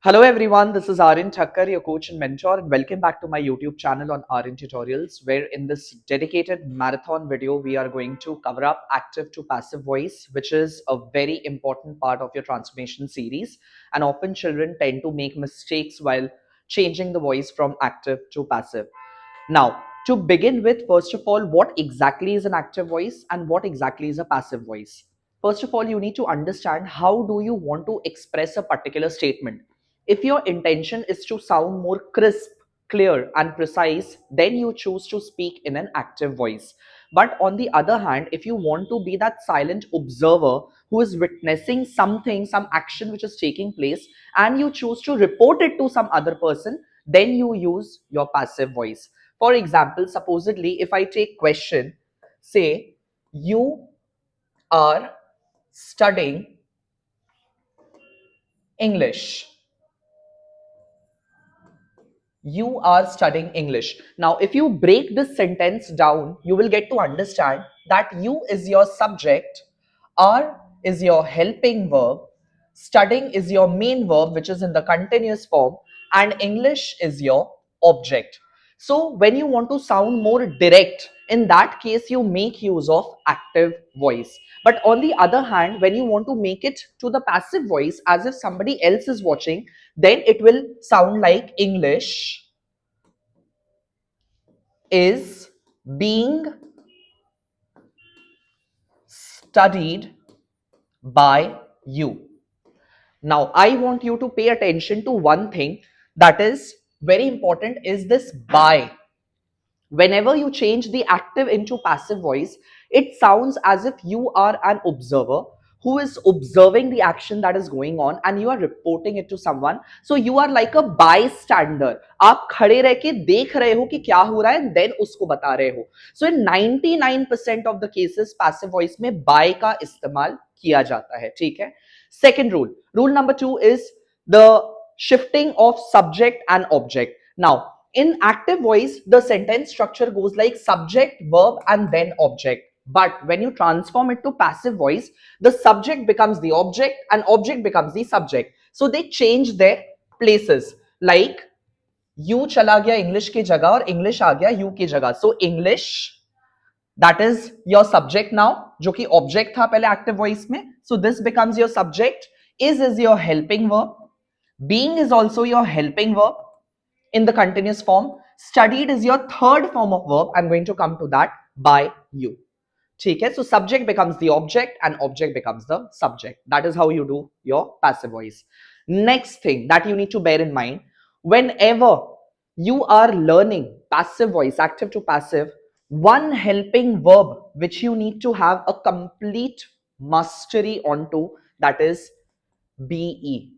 Hello everyone, this is ARYAN Thakkar, your coach and mentor, and welcome back to my YouTube channel on ARYAN Tutorials, where in this dedicated marathon video, we are going to cover up active to passive voice, which is a very important part of your transformation series. And often children tend to make mistakes while changing the voice from active to passive. Now, to begin with, first of all, what exactly is an active voice and what exactly is a passive voice? First of all, you need to understand how do you want to express a particular statement. If your intention is to sound more crisp, clear, and precise, then you choose to speak in an active voice. But on the other hand, if you want to be that silent observer who is witnessing something, some action which is taking place, and you choose to report it to some other person, then you use your passive voice. For example, supposedly, if I take question, say, you are studying English. You are studying English. Now, if you break this sentence down, you will get to understand that you is your subject, are is your helping verb, studying is your main verb, which is in the continuous form, and English is your object. So, when you want to sound more direct, in that case, you make use of active voice. But on the other hand, when you want to make it to the passive voice as if somebody else is watching, then it will sound like English is being studied by you. Now, I want you to pay attention to one thing that is very important is this by. Whenever you change the active into passive voice, it sounds as if you are an observer who is observing the action that is going on and you are reporting it to someone. So you are like a bystander. आप खड़े रह के देख रहे हो कि क्या हो रहा है, then उसको बता रहे हो. So in 99% of the cases, passive voice में by का इस्तेमाल किया जाता है. ठीक है. Second rule. Rule number 2 is the shifting of subject and object. Now, in active voice, the sentence structure goes like subject, verb, and then object. But when you transform it to passive voice, the subject becomes the object and object becomes the subject. So they change their places. Like, you chala gaya English की जगह और English आ गया you की जगह. So English, that is your subject now, जो कि object था पहले active voice में. So this becomes your subject. Is your helping verb. Being is also your helping verb in the continuous form. Studied is your third form of verb. I'm going to come to that by you. Okay, so subject becomes the object and object becomes the subject. That is how you do your passive voice. Next thing that you need to bear in mind, whenever you are learning passive voice, active to passive, one helping verb which you need to have a complete mastery onto, that is be.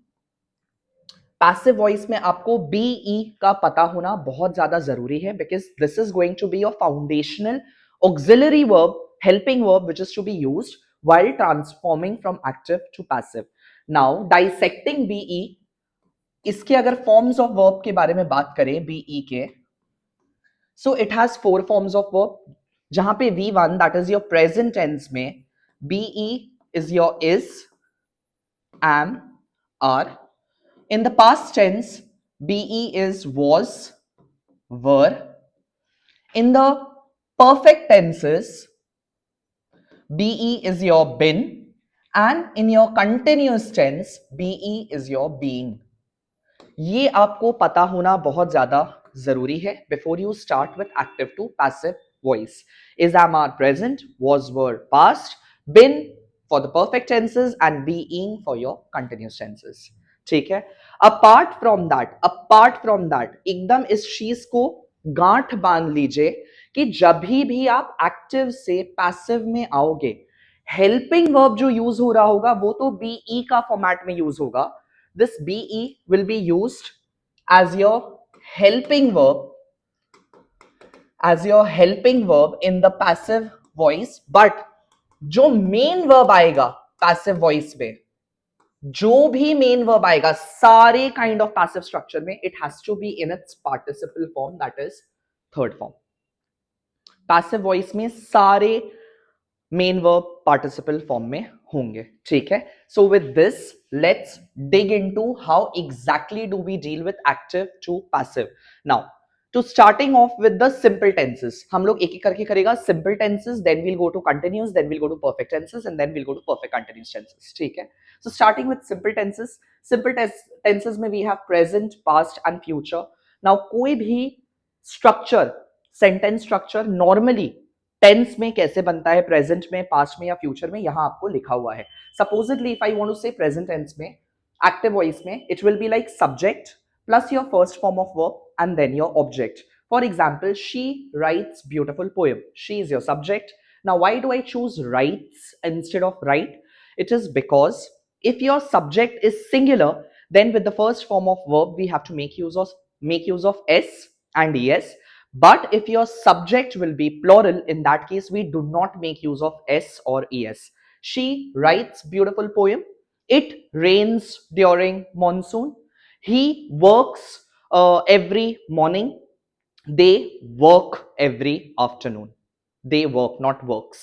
Passive voice में आपको be का पता होना बहुत ज्यादा जरूरी है because this is going to be your foundational auxiliary verb, helping verb which is to be used while transforming from active to passive. Now, dissecting BE, इसके अगर forms of verb के बारे में बात करें BE के, so it has 4 forms of verb. जहां पे V1 that is your present tense में BE is your is, am, are. In the past tense, BE is was, were. In the perfect tenses, BE is your been, and in your continuous tense, BE is your being. ये आपको पता होना बहुत ज्यादा जरूरी है before you start with active to passive voice. Is, am, are present, was, were past, been for the perfect tenses and being for your continuous tenses. ठीक है. अपार्ट फ्रॉम दैट एकदम इस चीज को गांठ बांध लीजिए कि जब भी आप एक्टिव से पैसिव में आओगे, हेल्पिंग वर्ब जो यूज हो रहा होगा वो तो बीई का फॉर्मेट में यूज होगा. This BE will be used as your helping verb in the passive voice. But जो main verb आएगा passive voice में, जो भी मेन वर्ब आएगा सारे काइंड ऑफ पैसिव स्ट्रक्चर में, it has to be in its participle form, that is third form. Passive voice में सारे मेन वर्ब पार्टिसिपल फॉर्म में होंगे, ठीक है। So with this let's dig into how exactly do we deal with active to passive. Now to starting off with the simple tenses, हम लोग एक एक करके करेगा। Simple tenses, then we'll go to continuous, then we'll go to perfect tenses and then we'll go to perfect continuous tenses, ठीक है। So starting with simple tenses, simple tenses में we have present, past and future. Now कोई भी structure, sentence structure normally tense में कैसे बनता है, present में, पास्ट में या फ्यूचर में, यहां आपको लिखा हुआ है। Supposedly if I want to say present tense में, एक्टिव वॉइस में, it will be like subject plus your first form of verb and then your object. For example, she writes beautiful poem. She is your subject. Now why do I choose writes instead of write? It is because if your subject is singular, then with the first form of verb we have to make use of s and es. But if your subject will be plural, in that case we do not make use of s or es. She writes beautiful poem. It rains during monsoon. He works every morning. They work every afternoon. They work, not works.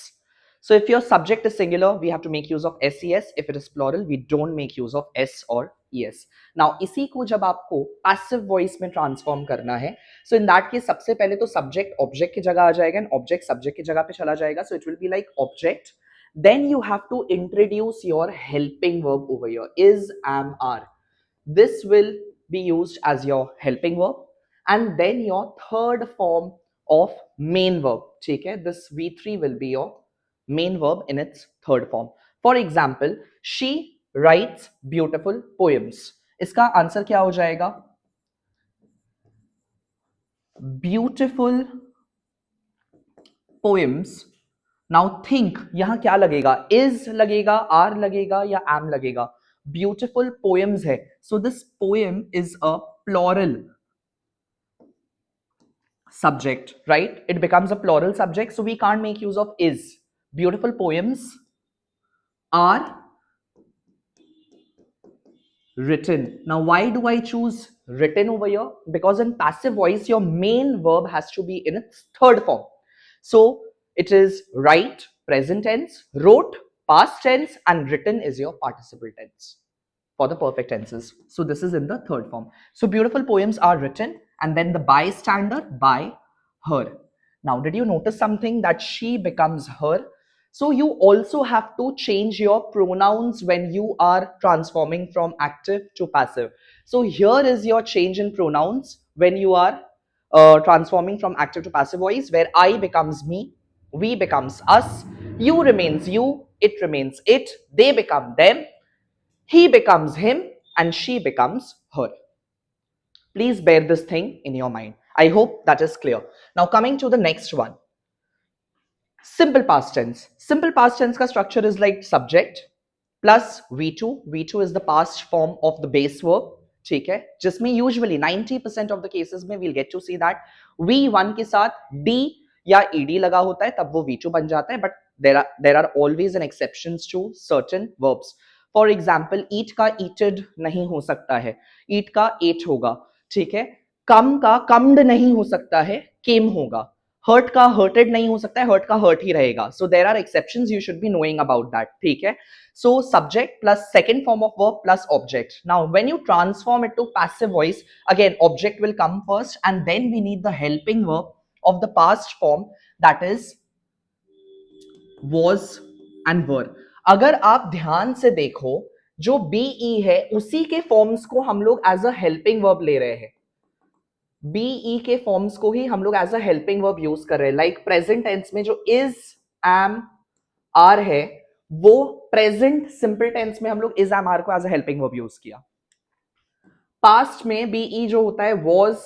So if your subject is singular, we have to make use of ses. If it is plural, we don't make use of s or es. Now इसी को जब आपको passive voice में transform करना है, so in that case सबसे पहले तो subject object की जगह आ जाएगा and object subject की जगह पे चला जाएगा. So it will be like object. Then you have to introduce your helping verb over here. Is, am, are. This will be used as your helping verb and then your third form of main verb, ठीक है. This V3 will be your main verb in its third form. For example, she writes beautiful poems. इसका answer क्या हो जाएगा? Beautiful poems. Now think यहां क्या लगेगा? Is लगेगा, आर लगेगा या एम लगेगा? ब्यूटिफुल पोएम्स है, so this poem is a plural subject, right? It becomes a plural subject, so we can't make use of is. Beautiful poems are written. Now why do I choose written over here? Because in passive voice your main verb has to be in its third form. So it is write, present tense, wrote, past tense, and written is your participle tense for the perfect tenses. So this is in the third form. So beautiful poems are written and then the bystander, by her. Now did you notice something, that she becomes her? So you also have to change your pronouns when you are transforming from active to passive. So here is your change in pronouns when you are transforming from active to passive voice, where I becomes me, we becomes us, you remains you, it remains it, they become them, he becomes him, and she becomes her. Please bear this thing in your mind. I hope that is clear. Now coming to the next one. Simple past tense. Simple past tense का structure is like subject plus V2. V2 is the past form of the base verb. ठीक है, जिसमें usually 90% of the cases में we'll get to see that V1 के साथ D या ED लगा होता है, तब वो V2 बन जाता है. But there are always an exceptions to certain verbs. For example, eat का eated नहीं हो सकता है, eat का ate होगा, ठीक है. come का cummed नहीं हो सकता है, came होगा. हर्ट का हर्टेड नहीं हो सकता है, हर्ट का हर्ट ही रहेगा. So there are exceptions, you should be knowing about that, ठीक है. So subject plus second form of verb plus object. Now when you transform it to passive voice, again object will come first and then we need the helping verb of the past form, that is was and were. अगर आप ध्यान से देखो, जो be है उसी के forms को हम लोग एज अ हेल्पिंग वर्ब ले रहे हैं. बीई के फॉर्म्स को ही हम लोग as a helping verb use कर रहे हैं. लाइक प्रेजेंट टेंस में जो इज, एम, आर है, वो प्रेजेंट सिंपल टेंस में हम लोग इज, एम, आर को as a helping verb use किया. पास्ट में बीई जो होता है वॉज,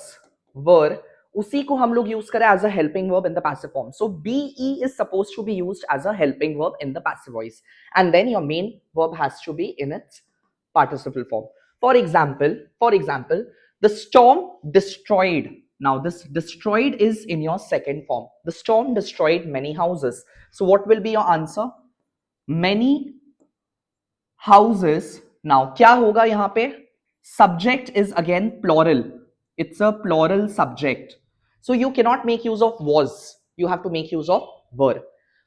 वर, उसी को हम लोग यूज करें as a helping verb in the passive form. So be is supposed to be used as a helping verb in the passive voice and then your main verb has to be in its participle form. For example, the storm destroyed. Now this destroyed is in your second form. The storm destroyed many houses. So what will be your answer? Many houses. Now क्या होगा यहाँ पे? Subject is again plural. It's a plural subject. So you cannot make use of was. You have to make use of were.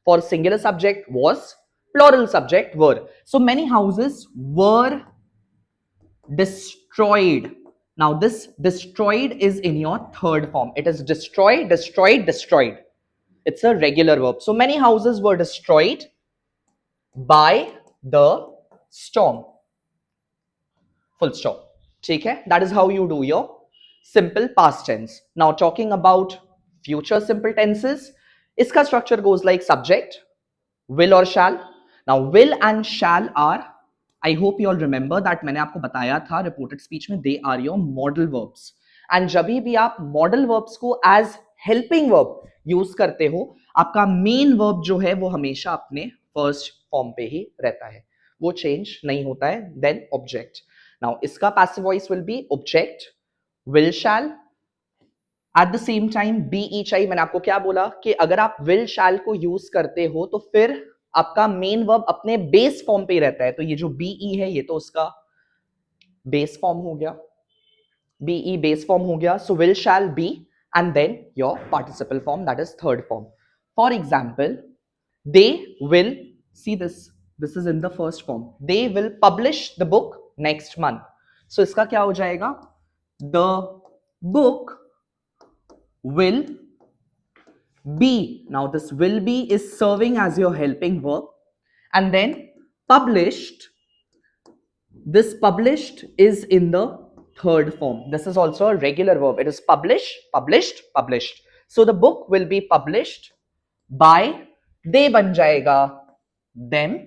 For singular subject was, Plural subject were. So many houses were destroyed. Now this destroyed is in your third form. It is destroyed, destroyed, destroyed. It's a regular verb. So many houses were destroyed by the storm. Full stop. Okay? That is how you do your simple past tense. Now talking about future simple tenses, iska structure goes like subject, will or shall. Now will and shall are, I hope you all remember that मैंने आपको बताया था reported speech में, they are your modal verbs. And जब भी आप modal verbs को as helping verb use करते हो, आपका main verb जो है वो हमेशा अपने first form पे ही रहता है, वो change नहीं होता है. Then object. Now इसका passive voice will be object, will shall. At the same time B E चाहिए. मैंने आपको क्या बोला कि अगर आप विल शैल को यूज करते हो तो फिर आपका मेन वर्ब अपने बेस फॉर्म पे ही रहता है. तो ये जो बीई है ये तो उसका बेस फॉर्म हो गया, बीई बेस फॉर्म हो गया. So will shall be and then your participle form, that is third form. For example, they will, see this is in the first form, they will publish the book next month. So इसका क्या हो जाएगा, the book will be. Now this will be is serving as your helping verb, and then published, this published is in the third form. This is also a regular verb. It is publish, published, published. So the book will be published by, they ban jayega, them,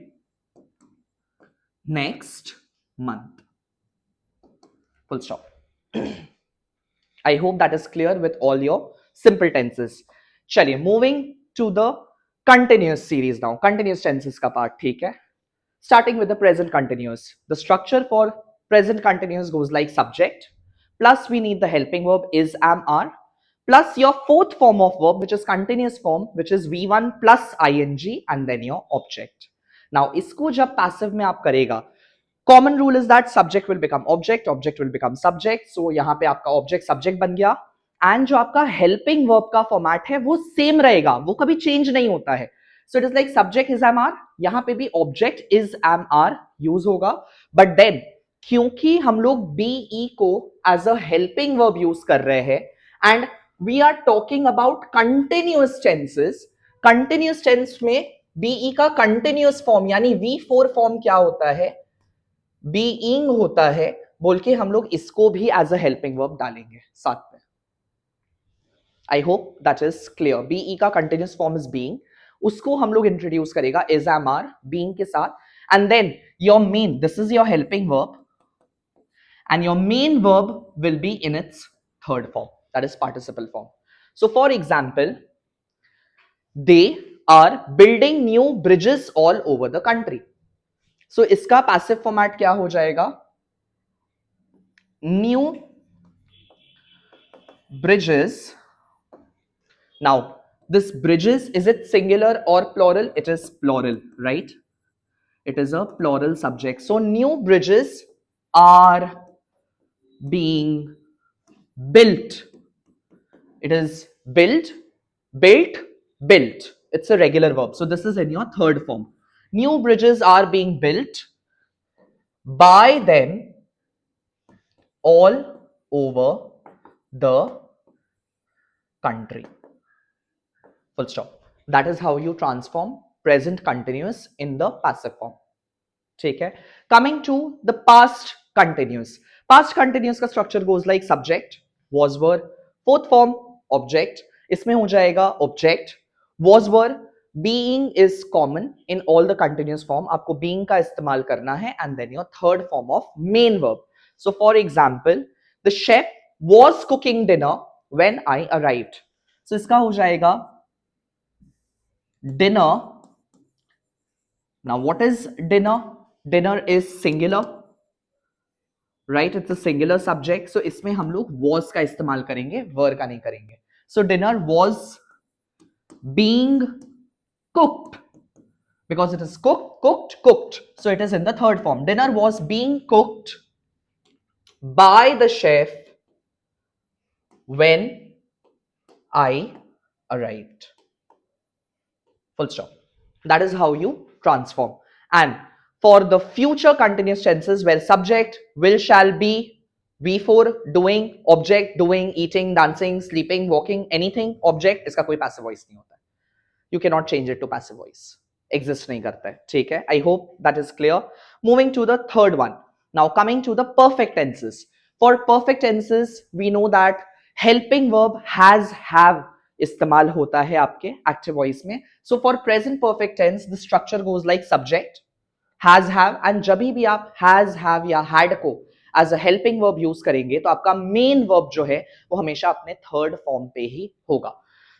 next month. Full stop. I hope that is clear with all your simple tenses. चलिए, moving to the continuous series now. Continuous tenses का part, ठीक है? Starting with the present continuous. The structure for present continuous goes like subject, plus we need the helping verb is, am, are, plus your fourth form of verb, which is continuous form, which is V1 plus ing and then your object. Now इसको जब passive में आप करेगा, common rule is that subject will become object, object will become subject. So यहां पे आपका object subject बन गया, एंड जो आपका हेल्पिंग वर्ब का फॉर्मेट है वो सेम रहेगा, वो कभी चेंज नहीं होता है. So it is like subject is am are, यहां पे भी object is am are use होगा. बट देन क्योंकि हम लोग बीई को as a helping verb use कर रहे हैं and we are talking about continuous tenses, continuous tense में बीई का कंटिन्यूअस फॉर्म यानी V4 फॉर्म क्या होता है, बीइंग होता है, बोल के हम लोग इसको भी एज अ हेल्पिंग वर्ब डालेंगे साथ में. I hope that is clear. Be का कंटिन्यूअस फॉर्म इज बीइंग, उसको हम लोग इंट्रोड्यूस करेगा इज, एम, आर, बीइंग के साथ. And then your main, this is your helping verb and your main verb will be in its third form, that is participle form. So for example, they are building new bridges all over the country. So इसका passive format क्या हो जाएगा, new bridges. Now this bridges, is it singular और plural? It is plural, right? It is a plural subject. So new bridges are being built. It is built, built, built. It's a regular verb. So this is in your third form. New bridges are being built by them all over the country. Full stop. That is how you transform present continuous in the passive form. ठीक है? Coming to the past continuous. Past continuous का structure goes like subject, was, were, fourth form object. इसमें हो जाएगा object, was, were. Being is common in all the continuous form. आपको being का इस्तेमाल करना है and then your third form of main verb. So for example, the chef was cooking dinner when I arrived. So इसका हो जाएगा dinner. Now what is dinner? Dinner is singular, right? It's a singular subject. So इसमें हम लोग was का इस्तेमाल करेंगे, were का नहीं करेंगे. So dinner was being cooked because it is cooked. So it is in the third form. Dinner was being cooked by the chef when I arrived. Full stop. That is how you transform. And for the future continuous tenses where subject will shall be V4 doing, object doing, eating, dancing, sleeping, walking, anything, object, इसका कोई passive voice नहीं होता है. You cannot change it to passive voice. Exist नहीं करता है. ठीक है? I hope that is clear. Moving to the third one. Now coming to the perfect tenses. For perfect tenses, we know that helping verb has, have इस्तेमाल होता है आपके active voice में. So for present perfect tense, the structure goes like subject, has, have, and जब भी आप has, have या had को as a helping verb use करेंगे तो आपका main verb जो है वो हमेशा अपने third form पे ही होगा.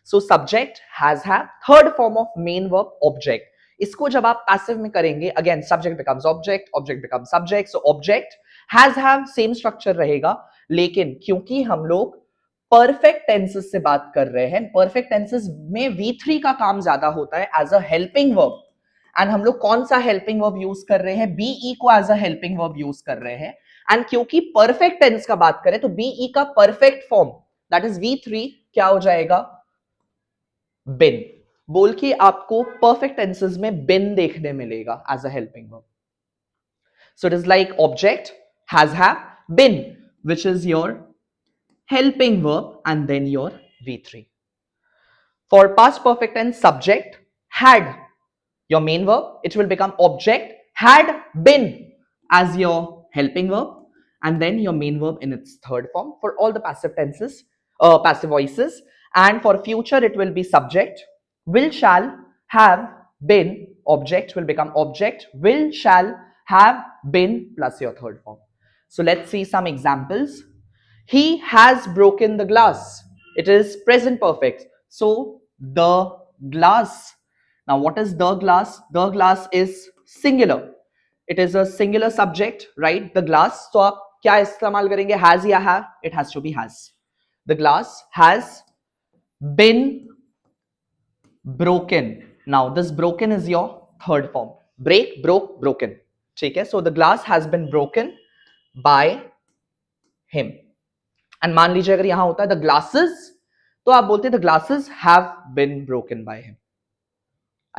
So subject, has, have, third form of main verb, object. इसको जब आप passive में करेंगे, again subject becomes object, object becomes subject. So object, has, have, same structure रहेगा. लेकिन क्योंकि हम लोग परफेक्ट टेंसेस से बात कर रहे हैं, परफेक्ट टेंसेस में V3 का काम ज्यादा होता है as a helping verb. And हम लोग कौन सा हेल्पिंग वर्ब यूज कर रहे हैं? बीई को as a helping verb use कर रहे हैं. एंड क्योंकि परफेक्ट टेंस का बात करें तो बीई का perfect form that is V3 क्या हो जाएगा? बिन. बोल के आपको परफेक्ट टेंसेस में बिन देखने मिलेगा as a helping verb. So it is like object, has, have, been, which is your helping verb and then your V3. For past perfect tense, subject had your main verb, it will become object had been as your helping verb and then your main verb in its third form for all the passive tenses, passive voices. And for future it will be subject, will, shall, have, been, object will become object, will, shall, have, been plus your third form. So let's see some examples. He has broken the glass. It is present perfect. So the glass. Now what is the glass? The glass is singular. It is a singular subject, right? The glass. So आप क्या इस्तेमाल करेंगे? Has या have? It has to be has. The glass has been broken. Now this broken is your third form. Break, broke, broken. ठीक है? So the glass has been broken by him. And मान लीजिए अगर यहां होता है the glasses तो आप बोलते the glasses have been broken by him.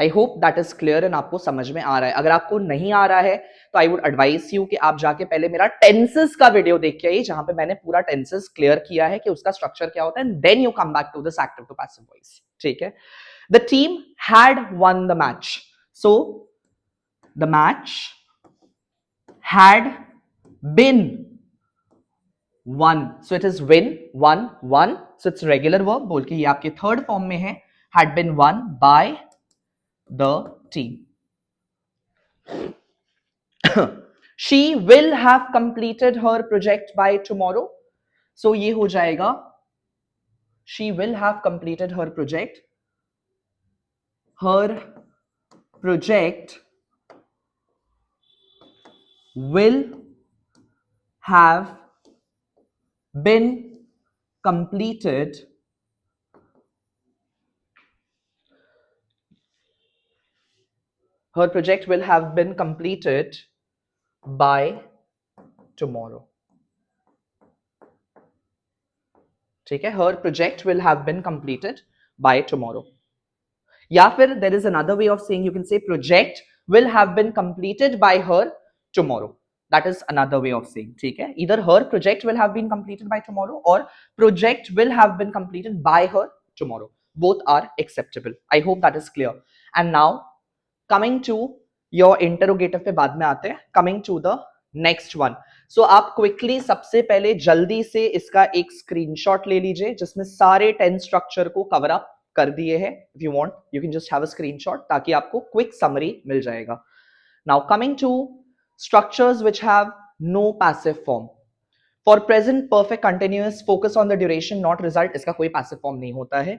I hope that is clear and आपको समझ में आ रहा है. अगर आपको नहीं आ रहा है तो आई वुड एडवाइस यू कि आप जाके पहले मेरा टेंसेस का वीडियो देख के आइए जहां पे मैंने पूरा टेंसेस क्लियर किया है कि उसका स्ट्रक्चर क्या होता है and then you come back to this active to passive voice. ठीक है? The team had won the match. So the match had been one. So it is win, one, one. So it's regular verb. बोल के ये आपके third form में है. Had been won by the team. She will have completed her project by tomorrow. So ये हो जाएगा she will have completed her project. Her project will have been completed her project will have been completed by tomorrow. ठीक है? Her project will have been completed by tomorrow. या फिर there is another way of saying, you can say project will have been completed by her tomorrow. That is another way of saying. ठीक है? Either her project will have been completed by tomorrow or project will have been completed by her tomorrow. Both are acceptable. I hope that is clear. And now coming to your interrogative पे बाद में आते हैं. Coming to the next one. So आप quickly सबसे पहले जल्दी से इसका एक स्क्रीनशॉट ले लीजिए जिसमें सारे टेंस स्ट्रक्चर को कवर अप कर दिए हैं. If you want, you can just have a screenshot ताकि आपको quick summary मिल जाएगा. Now coming to structures which have no passive form. For present perfect continuous, focus on the duration, not result. इसका कोई passive form नहीं होता है.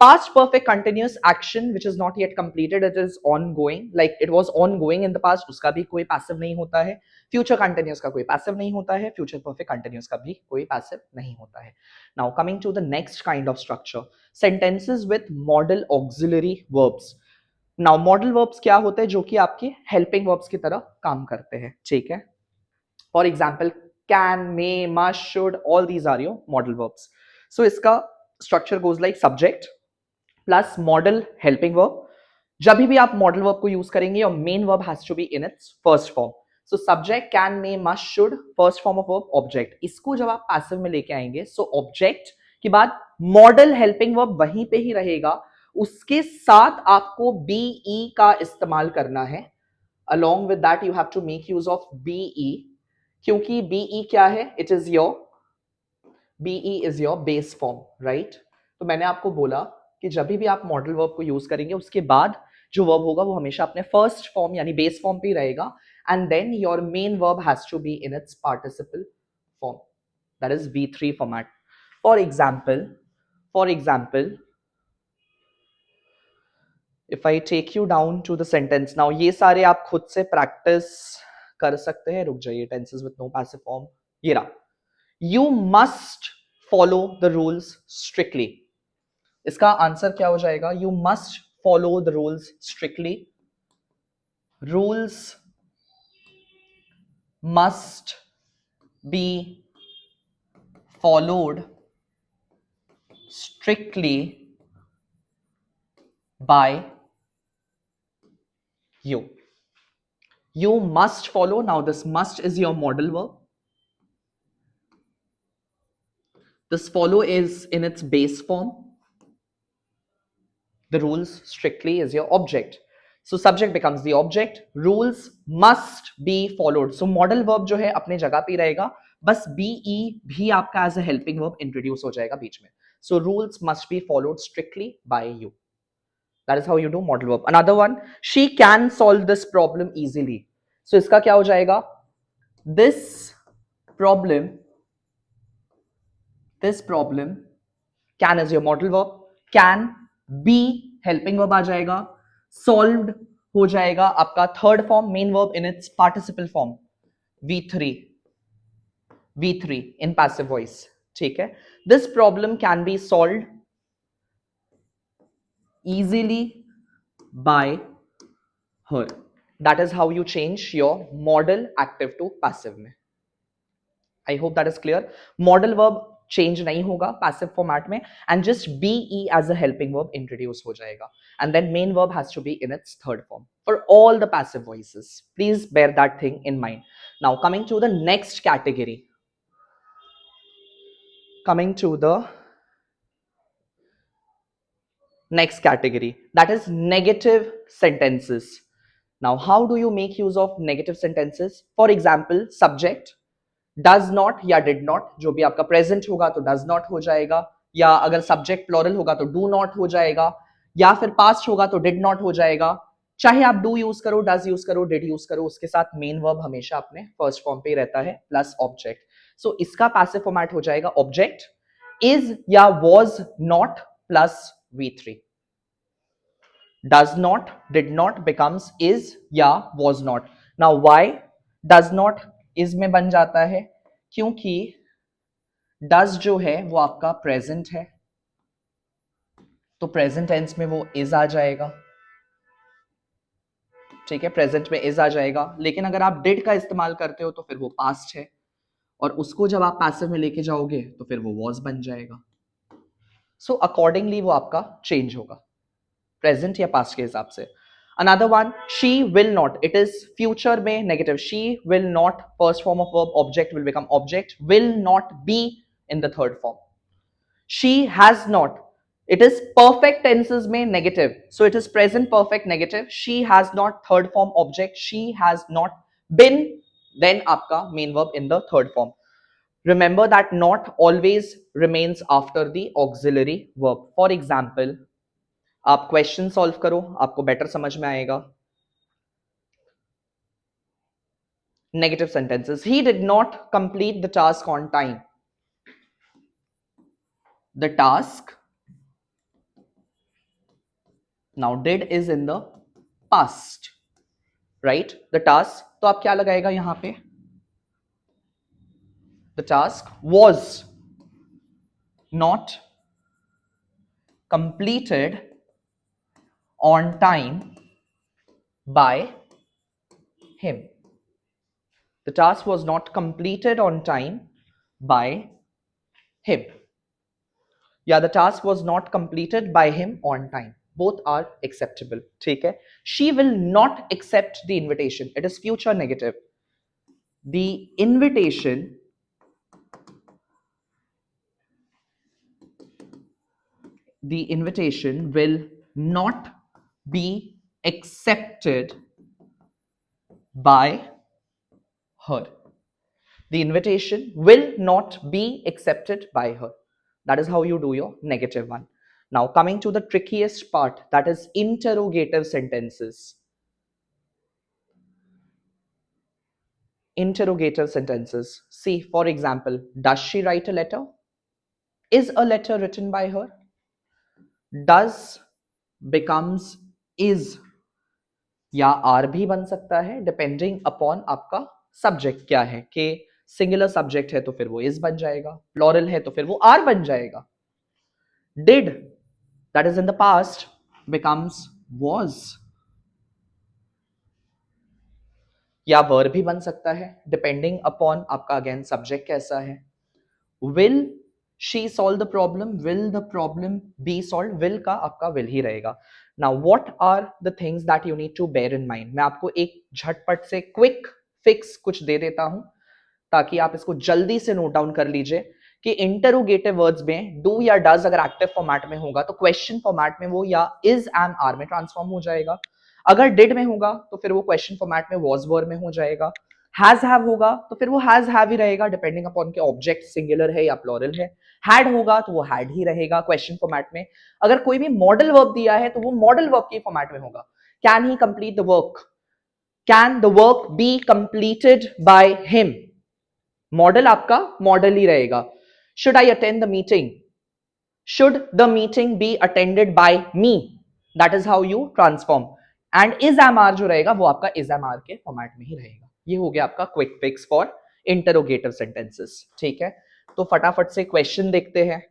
Past perfect continuous action which is not yet completed, it is ongoing. Like it was ongoing in the past, उसका भी कोई passive नहीं होता है. Future continuous का कोई passive नहीं होता है. Future perfect continuous का भी कोई passive नहीं होता है. Now coming to the next kind of structure, sentences with modal auxiliary verbs. Now modal verbs क्या होते हैं? जो कि आपके helping verbs की तरह काम करते हैं. ठीक है? For example, can, may, must, should, all these are your modal verbs. So इसका structure goes like subject plus modal helping verb जब भी आप मॉडल वर्ब को यूज करेंगे your main verb has to be in its first form. So subject, can, may, must, should, first form of verb object. इसको जब आप passive में लेके आएंगे सो ऑब्जेक्ट के बाद मॉडल हेल्पिंग वर्ब वहीं पे ही रहेगा, उसके साथ आपको बी ई का इस्तेमाल करना है. along with that you have to make use of be, क्योंकि be क्या है, it is your be is your base form, right? तो मैंने आपको बोला कि जब भी आप मॉडल वर्ब को यूज करेंगे उसके बाद जो वर्ब होगा वो हमेशा अपने फर्स्ट फॉर्म यानी बेस फॉर्म पे ही रहेगा, and then your main verb has to be in its participle form, that is V3 format. For example if I take you down to the sentence now, ये सारे आप खुद से practice कर सकते हैं. रुक जाइए, tenses with no passive form, ये रहा. You must follow the rules strictly. इसका आंसर क्या हो जाएगा? You must follow the rules strictly. Rules must be followed strictly by you. You must follow. Now this must is your modal verb. This follow is in its base form. The rules strictly is your object. So subject becomes the object. Rules must be followed. So modal verb जो है अपने जगह पे रहेगा, बस be भी आपका as a helping verb introduce हो जाएगा बीच में. So rules must be followed strictly by you. That is how you do modal verb. Another one, she can solve this problem easily. So इसका क्या हो जाएगा? This problem can is your modal verb, can be helping verb आ जाएगा, solved हो जाएगा आपका third form main verb in its participle form V3 in passive voice. ठीक है. This problem can be solved easily by her. That is how you change your modal active to passive में. I hope that is clear. Modal verb change नहीं होगा passive format में, and just be as a helping verb introduce हो जाएगा, and then main verb has to be in its third form for all the passive voices. Please bear that thing in mind. Now coming to the next category. That is negative sentences. Now how do you make use of negative sentences? For example, subject does not या did not, जो भी आपका present होगा तो does not हो जाएगा, या अगर subject plural होगा तो do not हो जाएगा, या फिर past होगा तो did not हो जाएगा. चाहे आप do यूज करो, does यूज करो, did यूज करो, उसके साथ main verb हमेशा अपने first form पे ही रहता है plus object. So इसका passive format हो जाएगा object is या was not plus V3. Does not, did not becomes is या was not. Now why does not is में बन जाता है? क्योंकि does जो है वो आपका present है, तो present tense में वो is आ जाएगा. ठीक है, present में is आ जाएगा. लेकिन अगर आप did का इस्तेमाल करते हो तो फिर वो past है, और उसको जब आप passive में लेके जाओगे तो फिर वो was बन जाएगा. So accordingly वो आपका change होगा present या past के हिसाब से. Another one, she will not. It is future में negative. She will not, first form of verb, object will become object. Will not be in the third form. She has not. It is perfect tenses में negative. So it is present perfect negative. She has not, third form object. She has not been. Then आपका main verb in the third form. Remember that not always remains after the auxiliary verb. For example, आप question solve करो, आपको better समझ में आएगा. Negative sentences. He did not complete the task on time. The task, now did is in the past, right. The task, तो आप क्या लगाएगा यहां पे? The task was not completed on time by him. The task was not completed on time by him. Yeah, the task was not completed by him on time. both are acceptable. ठीक है. She will not accept the invitation. It is future negative. The invitation will not be accepted by her. The invitation will not be accepted by her. That is how you do your negative one. Now, coming to the trickiest part, that is interrogative sentences. Interrogative sentences. See, for example, does she write a letter? Is a letter written by her? Does becomes is या are भी बन सकता है depending upon आपका subject क्या है. कि singular subject है तो फिर वो इज बन जाएगा, प्लूरल है तो फिर वो आर बन जाएगा. Did, that is in the past, becomes was. या वर्ब भी बन सकता है डिपेंडिंग अपॉन आपका अगेन सब्जेक्ट कैसा है. Will she solve the problem, will the problem be solve, will का आपका विल ही रहेगा. Now what are the things that you need to bear in mind. मैं आपको एक झटपट से क्विक फिक्स कुछ दे देता हूं ताकि आप इसको जल्दी से नोट डाउन कर लीजिए कि इंटरोगेटिव वर्ड्स में डू या डज अगर एक्टिव फॉर्मेट में होगा तो क्वेश्चन फॉर्मेट में वो या इज एम आर में ट्रांसफॉर्म हो जाएगा. अगर डिड में होगा तो फिर वो क्वेश्चन फॉर्मेट में वॉज वर में हो जाएगा. हैज हैव होगा तो फिर वो हैज हैव ही रहेगा डिपेंडिंग अपॉन के ऑब्जेक्ट सिंगुलर है या प्लूरल है. हैड होगा तो वो हैड ही रहेगा क्वेश्चन फॉर्मेट में. अगर कोई भी मॉडल वर्ब दिया है तो वो मॉडल वर्ब के फॉर्मेट में होगा. Can he complete the work, can the work be completed by him, modal आपका मॉडल ही रहेगा. Should I attend the meeting, should the meeting be attended by me, that is how you transform. And is am are जो रहेगा वो आपका is am are के format में ही रहेगा. ये हो गया आपका quick fix for interrogative sentences. ठीक है, तो फटाफट से क्वेश्चन देखते हैं,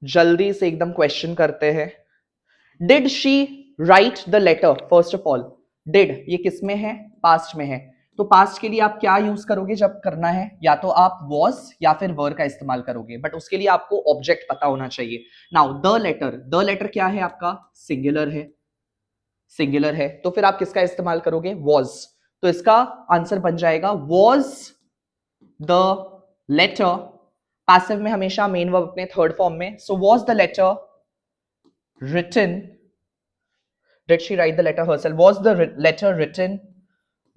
जल्दी से एकदम क्वेश्चन करते हैं. Did she write the letter. First of all did ये किस में है, पास्ट में है. तो पास्ट के लिए आप क्या यूज करोगे जब करना है, या तो आप वॉज या फिर वर का इस्तेमाल करोगे, बट उसके लिए आपको ऑब्जेक्ट पता होना चाहिए. Now the letter, the letter क्या है आपका, सिंगुलर है. सिंगुलर है तो फिर आप किसका इस्तेमाल करोगे, वॉज. तो इसका आंसर बन जाएगा वॉज द लेटर. पैसिव में हमेशा मेन वर्ब अपने थर्ड फॉर्म में. So was the letter written, did she write the letter herself, was the letter written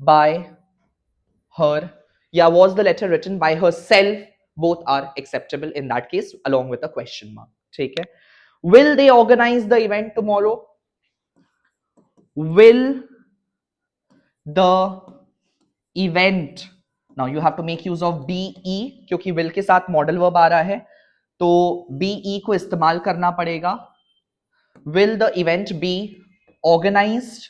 by her, yeah, was the letter written by herself, both are acceptable in that case along with a question mark. ठीक है. Will they organize the event tomorrow, will the event, now you have to make use of be क्योंकि will के साथ modal verb आ रहा है तो be को इस्तेमाल करना पड़ेगा. Will the event be organized,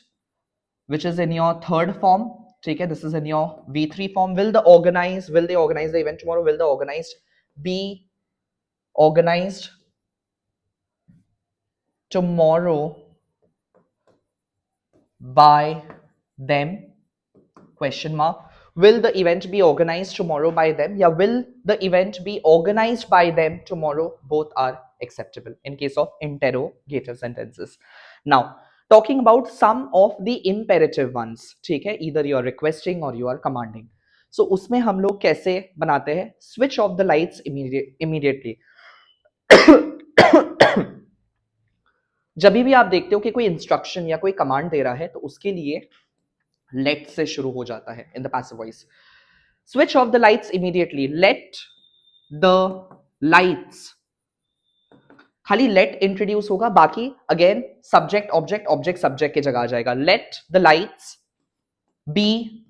which is in your third form. ठीक है, this is in your V3 form. Will they organize the event tomorrow, will the organized be organized tomorrow by them, question mark. Will the event be organized tomorrow by them, yeah, will the event be organized by them tomorrow, both are acceptable in case of interrogative sentences. Now talking about some of the imperative ones. ठीक है, either you are requesting or you are commanding. So उसमें हम लोग कैसे बनाते हैं, switch off the lights immediately. जब भी आप देखते हो कि कोई इंस्ट्रक्शन या कोई कमांड दे रहा है तो उसके लिए लेट से शुरू हो जाता है इन the passive voice. Switch off the lights immediately, let the lights, खाली लेट इंट्रोड्यूस होगा, बाकी again subject object object subject की जगह आ जाएगा. Let the lights B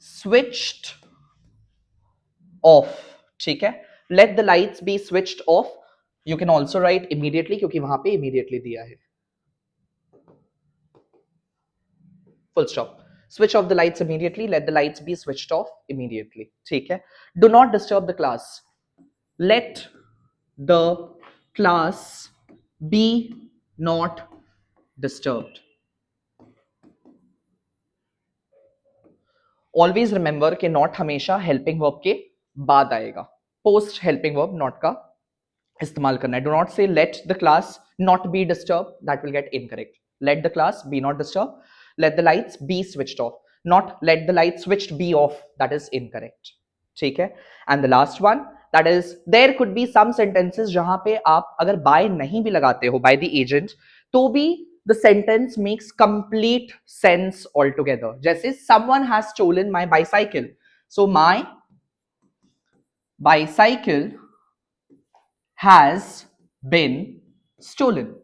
switched off. ठीक है, let the lights B switched off. You can also right immediately क्योंकि वहां पे इमीडिएटली दिया है. Full stop. Switch off the lights immediately. Let the lights be switched off immediately. ठीक है. Do not disturb the class. Let the class be not disturbed. Always remember कि not हमेशा helping verb के बाद आएगा. Post helping verb not का इस्तेमाल करना है. Do not say let the class not be disturbed. That will get incorrect. Let the class be not disturbed. Let the lights be switched off. Not let the lights switched be off. That is incorrect. ठीक है. And the last one, that is there could be some sentences जहां पे आप अगर by नहीं भी लगाते हो by the agent तो भी the sentence makes complete sense altogether. जैसे someone has stolen my bicycle. So my bicycle has been stolen.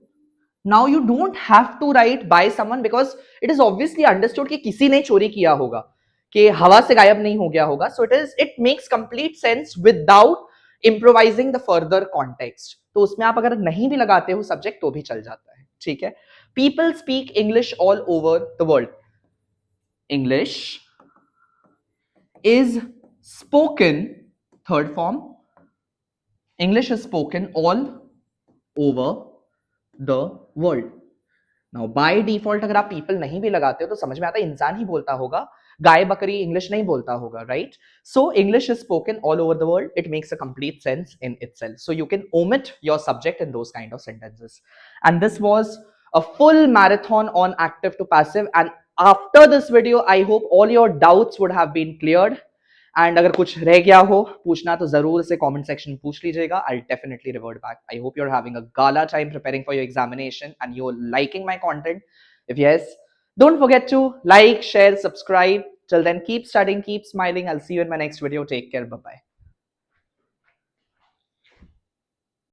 Now you don't have to write by someone because it is obviously understood कि किसी ने चोरी किया होगा, कि हवा से गायब नहीं हो गया होगा. So it makes complete sense without improvising the further context. तो उसमें आप अगर नहीं भी लगाते हो subject तो भी चल जाता है. ठीक है. People speak English all over the world. English is spoken, third form, English is spoken all over the world. Now by default अगर आप people नहीं भी लगाते हो तो समझ में आता है इंसान ही बोलता होगा, गाय बकरी इंग्लिश नहीं बोलता होगा, right? So English is spoken all over the world. It makes a complete sense in itself. So you can omit your subject in those kind of sentences. And this was a full marathon on active to passive. And after this video, I hope all your doubts would have been cleared. And अगर कुछ रह गया हो पूछना तो जरूर से comment section में पूछ लीजिएगा. I definitely revert back. I hope you are having a gala time preparing for your examination and you're liking my content. If yes, don't forget to like, share, subscribe. Till then, keep studying, keep smiling. I'll see you in my next video. Take care. Bye bye.